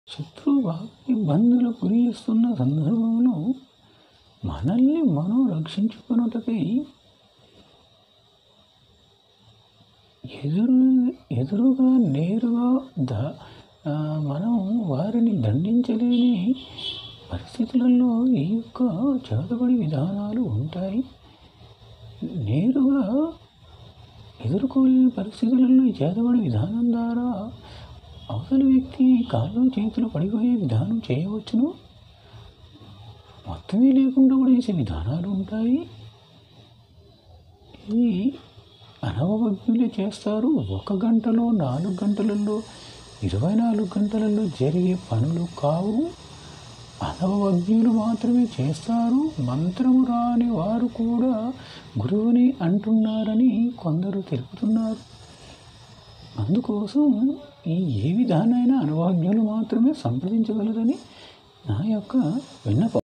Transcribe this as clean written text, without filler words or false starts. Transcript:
శత్రువు బాగా ఇబ్బందులకు గురి చేస్తున్న సందర్భంలో మనల్ని మనం రక్షించుకొనుటకై ఎదురుగా నేరుగా మనం వారిని దండించలేని పరిస్థితులలో ఈ యొక్క చేతబడి విధానాలు ఉంటాయి. నేరుగా ఎదుర్కోలేని పరిస్థితులలో ఈ చేతబడి విధానం ద్వారా అవతలి వ్యక్తి కాళ్ళు చేతులు పడిపోయే విధానం చేయవచ్చును. మొత్తమే లేకుండా కూడా చేసే విధానాలు ఉంటాయి. ఈ అనవజ్ఞులే చేస్తారు. 1 గంటలో 4 గంటలలో 24 గంటలలో జరిగే పనులు కావు. అనవజ్ఞులు మాత్రమే చేస్తారు. మంత్రము రాని వారు కూడా గురువుని అంటున్నారని కొందరు తెలుపుతున్నారు. అందుకోసం ఏ విధానైనా అనుభవజ్ఞులు మాత్రమే సంప్రదించగలరని నా యొక్క విన్నపం.